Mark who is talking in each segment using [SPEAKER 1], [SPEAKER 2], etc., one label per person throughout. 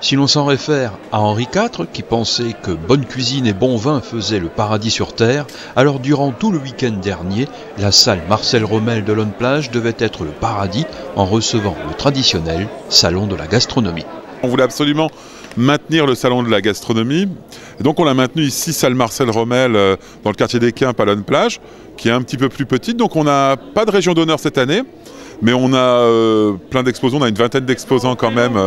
[SPEAKER 1] Si l'on s'en réfère à Henri IV, qui pensait que bonne cuisine et bon vin faisaient le paradis sur terre, alors durant tout le week-end dernier, la salle Marcel Rommel de Lonne-Plage devait être le paradis en recevant le traditionnel salon de la gastronomie.
[SPEAKER 2] On voulait absolument maintenir le salon de la gastronomie, et donc on l'a maintenu ici, salle Marcel Rommel, dans le quartier des Quimpes à Lonne-Plage, qui est un petit peu plus petite, donc on n'a pas de région d'honneur cette année. Mais on a plein d'exposants, on a une vingtaine d'exposants quand même.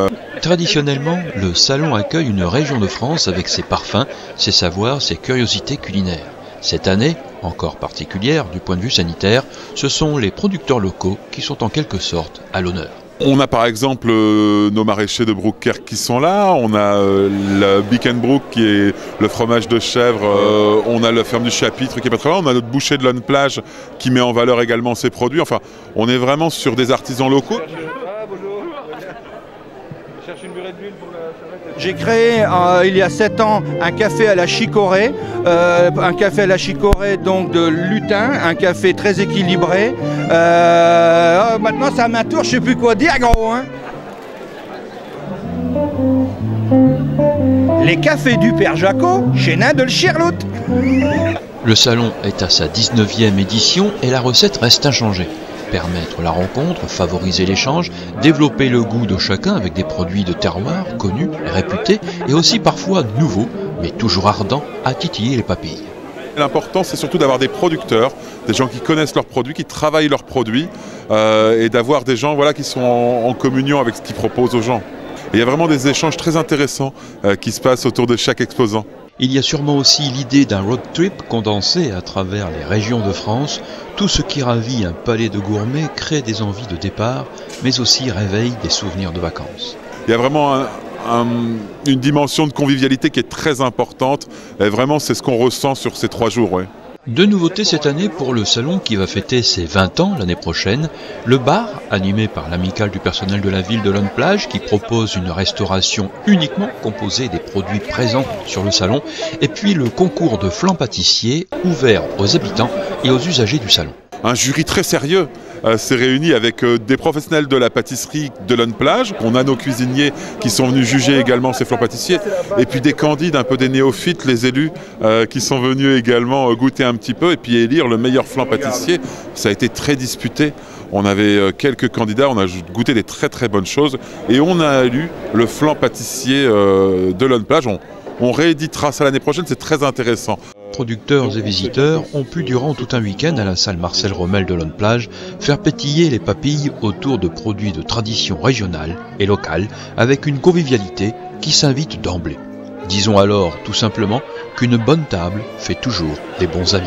[SPEAKER 1] Traditionnellement, le salon accueille une région de France avec ses parfums, ses savoirs, ses curiosités culinaires. Cette année, encore particulière du point de vue sanitaire, ce sont les producteurs locaux qui sont en quelque sorte à l'honneur.
[SPEAKER 2] On a par exemple nos maraîchers de Brouckkerk qui sont là, on a le Bickenbrook qui est le fromage de chèvre, on a la ferme du Chapitre qui est pas très loin, on a notre boucher de Lonne-Plage qui met en valeur également ses produits. Enfin, on est vraiment sur des artisans locaux.
[SPEAKER 3] J'ai créé il y a 7 ans un café à la chicorée, donc de lutin, un café très équilibré. Maintenant c'est à ma tour, je sais plus quoi dire gros hein. Les cafés du Père Jacot chez Nain de Chirlout.
[SPEAKER 1] Le salon est à sa 19e édition et la recette reste inchangée. Permettre la rencontre, favoriser l'échange, développer le goût de chacun avec des produits de terroir connus, réputés et aussi parfois nouveaux, mais toujours ardents à titiller les papilles.
[SPEAKER 2] L'important c'est surtout d'avoir des producteurs, des gens qui connaissent leurs produits, qui travaillent leurs produits et d'avoir des gens qui sont en communion avec ce qu'ils proposent aux gens. Et il y a vraiment des échanges très intéressants qui se passent autour de chaque exposant.
[SPEAKER 1] Il y a sûrement aussi l'idée d'un road trip condensé à travers les régions de France. Tout ce qui ravit un palais de gourmets crée des envies de départ, mais aussi réveille des souvenirs de vacances.
[SPEAKER 2] Il y a vraiment une dimension de convivialité qui est très importante. Et vraiment, c'est ce qu'on ressent sur ces 3 jours. Ouais.
[SPEAKER 1] Deux nouveautés cette année pour le salon qui va fêter ses 20 ans l'année prochaine. Le bar, animé par l'amicale du personnel de la ville de Lonne-Plage, qui propose une restauration uniquement composée des produits présents sur le salon. Et puis le concours de flan pâtissier, ouvert aux habitants et aux usagers du salon.
[SPEAKER 2] Un jury très sérieux s'est réuni avec des professionnels de la pâtisserie de Lonne-Plage. On a nos cuisiniers qui sont venus juger également ces flans pâtissiers. Et puis des candides, un peu des néophytes, les élus, qui sont venus également goûter un petit peu et puis élire le meilleur flan pâtissier. Ça a été très disputé. On avait quelques candidats, on a goûté des très très bonnes choses. Et on a élu le flan pâtissier de Lonne-Plage. On rééditera ça l'année prochaine, c'est très intéressant.
[SPEAKER 1] Producteurs et visiteurs ont pu durant tout un week-end à la salle Marcel Rommel de Lonne-Plage faire pétiller les papilles autour de produits de tradition régionale et locale avec une convivialité qui s'invite d'emblée. Disons alors tout simplement qu'une bonne table fait toujours des bons amis.